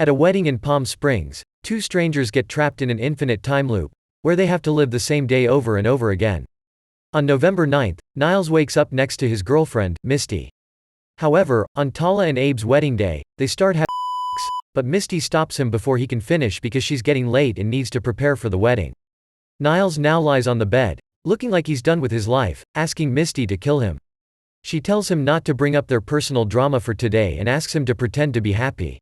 At a wedding in Palm Springs, two strangers get trapped in an infinite time loop, where they have to live the same day over and over again. On November 9th, Niles wakes up next to his girlfriend, Misty. However, on Tala and Abe's wedding day, they start having sex, but Misty stops him before he can finish because she's getting late and needs to prepare for the wedding. Niles now lies on the bed, looking like he's done with his life, asking Misty to kill him. She tells him not to bring up their personal drama for today and asks him to pretend to be happy.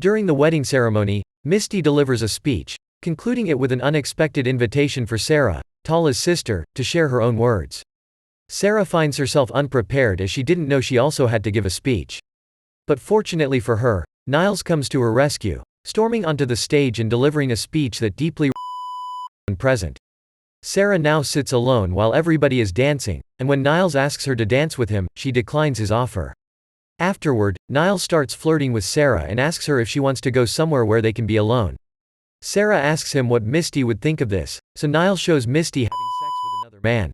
During the wedding ceremony, Misty delivers a speech, concluding it with an unexpected invitation for Sarah, Tala's sister, to share her own words. Sarah finds herself unprepared as she didn't know she also had to give a speech. But fortunately for her, Niles comes to her rescue, storming onto the stage and delivering a speech that deeply present. Sarah now sits alone while everybody is dancing, and when Niles asks her to dance with him, she declines his offer. Afterward, Niles starts flirting with Sarah and asks her if she wants to go somewhere where they can be alone. Sarah asks him what Misty would think of this, so Niles shows Misty having sex with another man.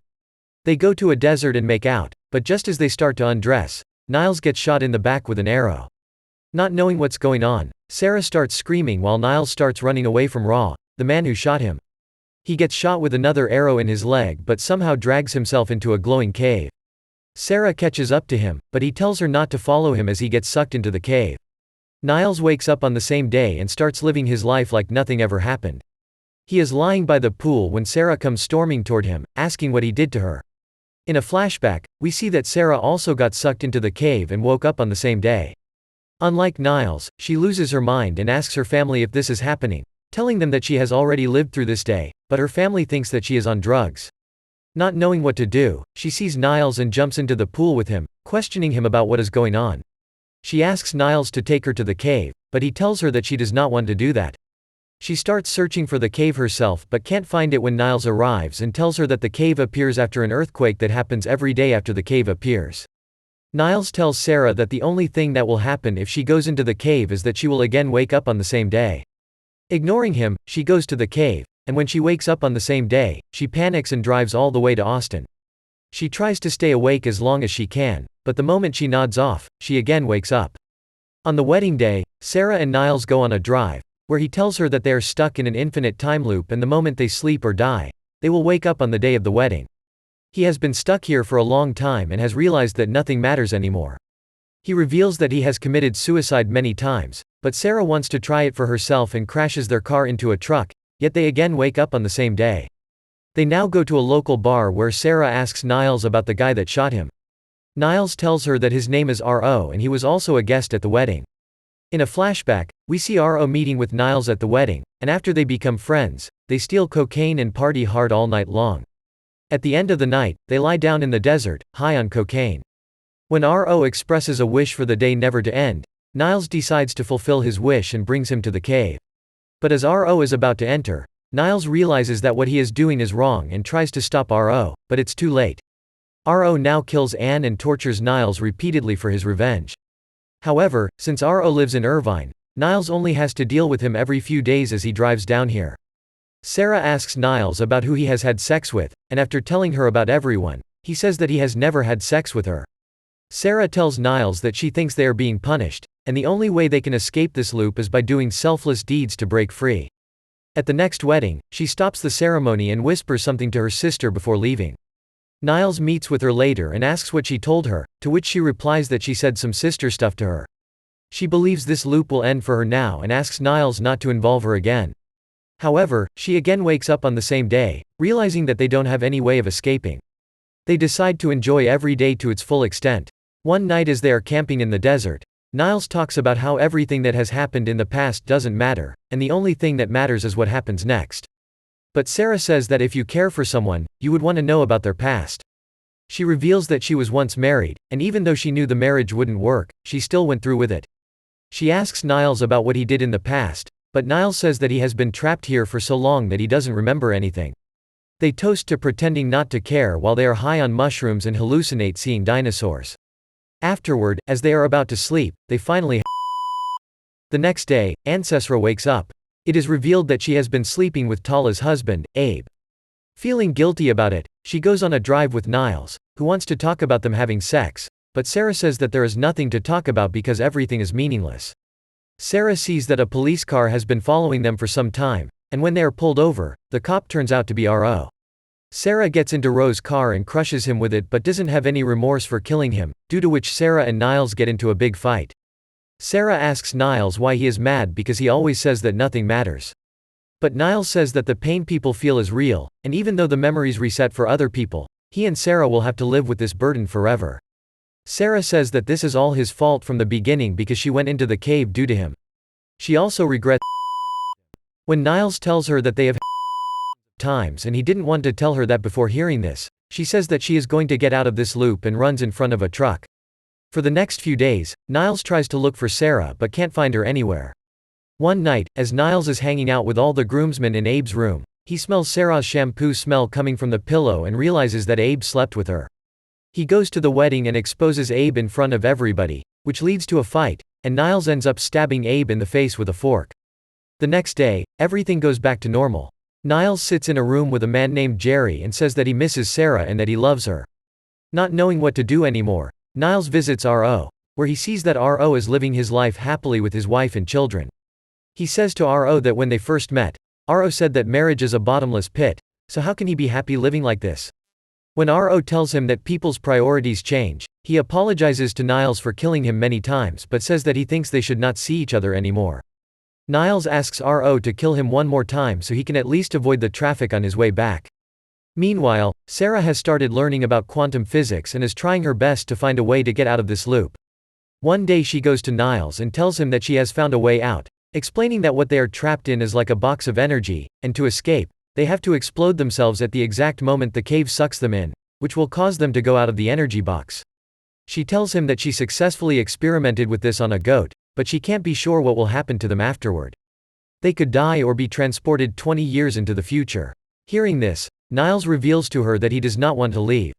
They go to a desert and make out, but just as they start to undress, Niles gets shot in the back with an arrow. Not knowing what's going on, Sarah starts screaming while Niles starts running away from Ra, the man who shot him. He gets shot with another arrow in his leg but somehow drags himself into a glowing cave. Sarah catches up to him, but he tells her not to follow him as he gets sucked into the cave. Niles wakes up on the same day and starts living his life like nothing ever happened. He is lying by the pool when Sarah comes storming toward him, asking what he did to her. In a flashback, we see that Sarah also got sucked into the cave and woke up on the same day. Unlike Niles, she loses her mind and asks her family if this is happening, telling them that she has already lived through this day, but her family thinks that she is on drugs. Not knowing what to do, she sees Niles and jumps into the pool with him, questioning him about what is going on. She asks Niles to take her to the cave, but he tells her that she does not want to do that. She starts searching for the cave herself but can't find it when Niles arrives and tells her that the cave appears after an earthquake that happens every day after the cave appears. Niles tells Sarah that the only thing that will happen if she goes into the cave is that she will again wake up on the same day. Ignoring him, she goes to the cave, and when she wakes up on the same day, she panics and drives all the way to Austin. She tries to stay awake as long as she can, but the moment she nods off, she again wakes up. On the wedding day, Sarah and Niles go on a drive, where he tells her that they are stuck in an infinite time loop and the moment they sleep or die, they will wake up on the day of the wedding. He has been stuck here for a long time and has realized that nothing matters anymore. He reveals that he has committed suicide many times, but Sarah wants to try it for herself and crashes their car into a truck, yet they again wake up on the same day. They now go to a local bar where Sarah asks Niles about the guy that shot him. Niles tells her that his name is R.O. and he was also a guest at the wedding. In a flashback, we see R.O. meeting with Niles at the wedding, and after they become friends, they steal cocaine and party hard all night long. At the end of the night, they lie down in the desert, high on cocaine. When R.O. expresses a wish for the day never to end, Niles decides to fulfill his wish and brings him to the cave. But as R.O. is about to enter, Niles realizes that what he is doing is wrong and tries to stop R.O., but it's too late. R.O. now kills Anne and tortures Niles repeatedly for his revenge. However, since R.O. lives in Irvine, Niles only has to deal with him every few days as he drives down here. Sarah asks Niles about who he has had sex with, and after telling her about everyone, he says that he has never had sex with her. Sarah tells Niles that she thinks they are being punished, and the only way they can escape this loop is by doing selfless deeds to break free. At the next wedding, she stops the ceremony and whispers something to her sister before leaving. Niles meets with her later and asks what she told her, to which she replies that she said some sister stuff to her. She believes this loop will end for her now and asks Niles not to involve her again. However, she again wakes up on the same day, realizing that they don't have any way of escaping. They decide to enjoy every day to its full extent. One night as they are camping in the desert, Niles talks about how everything that has happened in the past doesn't matter, and the only thing that matters is what happens next. But Sarah says that if you care for someone, you would want to know about their past. She reveals that she was once married, and even though she knew the marriage wouldn't work, she still went through with it. She asks Niles about what he did in the past, but Niles says that he has been trapped here for so long that he doesn't remember anything. They toast to pretending not to care while they are high on mushrooms and hallucinate seeing dinosaurs. Afterward, as they are about to sleep, they finally The next day, Ancestra wakes up. It is revealed that she has been sleeping with Tala's husband, Abe. Feeling guilty about it, she goes on a drive with Niles, who wants to talk about them having sex, but Sarah says that there is nothing to talk about because everything is meaningless. Sarah sees that a police car has been following them for some time, and when they are pulled over, the cop turns out to be R.O. Sarah gets into Ro's car and crushes him with it but doesn't have any remorse for killing him, due to which Sarah and Niles get into a big fight. Sarah asks Niles why he is mad because he always says that nothing matters. But Niles says that the pain people feel is real, and even though the memories reset for other people, he and Sarah will have to live with this burden forever. Sarah says that this is all his fault from the beginning because she went into the cave due to him. She also regrets when Niles tells her that they have times and he didn't want to tell her that before hearing this. She says that she is going to get out of this loop and runs in front of a truck. For the next few days, Niles tries to look for Sarah but can't find her anywhere. One night, as Niles is hanging out with all the groomsmen in Abe's room, he smells Sarah's shampoo smell coming from the pillow and realizes that Abe slept with her. He goes to the wedding and exposes Abe in front of everybody, which leads to a fight, and Niles ends up stabbing Abe in the face with a fork. The next day, everything goes back to normal. Niles sits in a room with a man named Jerry and says that he misses Sarah and that he loves her. Not knowing what to do anymore, Niles visits R.O., where he sees that R.O. is living his life happily with his wife and children. He says to R.O. that when they first met, R.O. said that marriage is a bottomless pit, so how can he be happy living like this? When R.O. tells him that people's priorities change, he apologizes to Niles for killing him many times but says that he thinks they should not see each other anymore. Niles asks R.O. to kill him one more time so he can at least avoid the traffic on his way back. Meanwhile, Sarah has started learning about quantum physics and is trying her best to find a way to get out of this loop. One day she goes to Niles and tells him that she has found a way out, explaining that what they are trapped in is like a box of energy, and to escape, they have to explode themselves at the exact moment the cave sucks them in, which will cause them to go out of the energy box. She tells him that she successfully experimented with this on a goat, but she can't be sure what will happen to them afterward. They could die or be transported 20 years into the future. Hearing this, Niles reveals to her that he does not want to leave.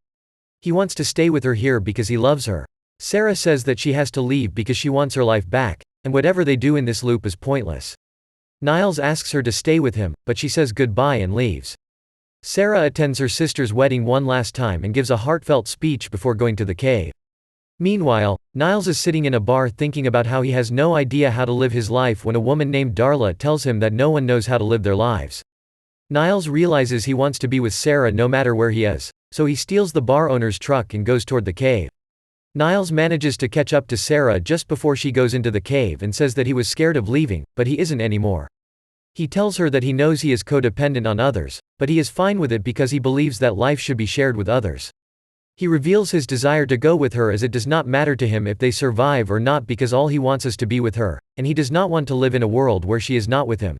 He wants to stay with her here because he loves her. Sarah says that she has to leave because she wants her life back, and whatever they do in this loop is pointless. Niles asks her to stay with him, but she says goodbye and leaves. Sarah attends her sister's wedding one last time and gives a heartfelt speech before going to the cave. Meanwhile, Niles is sitting in a bar thinking about how he has no idea how to live his life when a woman named Darla tells him that no one knows how to live their lives. Niles realizes he wants to be with Sarah no matter where he is, so he steals the bar owner's truck and goes toward the cave. Niles manages to catch up to Sarah just before she goes into the cave and says that he was scared of leaving, but he isn't anymore. He tells her that he knows he is codependent on others, but he is fine with it because he believes that life should be shared with others. He reveals his desire to go with her as it does not matter to him if they survive or not because all he wants is to be with her, and he does not want to live in a world where she is not with him.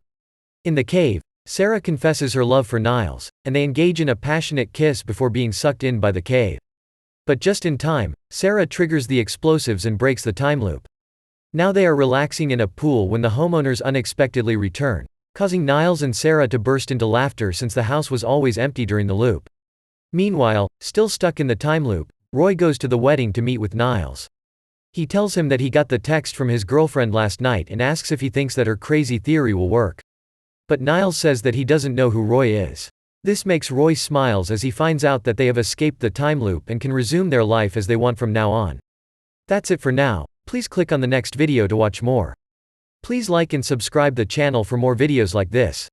In the cave, Sarah confesses her love for Niles, and they engage in a passionate kiss before being sucked in by the cave. But just in time, Sarah triggers the explosives and breaks the time loop. Now they are relaxing in a pool when the homeowners unexpectedly return, causing Niles and Sarah to burst into laughter since the house was always empty during the loop. Meanwhile, still stuck in the time loop, Roy goes to the wedding to meet with Niles. He tells him that he got the text from his girlfriend last night and asks if he thinks that her crazy theory will work. But Niles says that he doesn't know who Roy is. This makes Roy smiles as he finds out that they have escaped the time loop and can resume their life as they want from now on. That's it for now. Please click on the next video to watch more. Please like and subscribe the channel for more videos like this.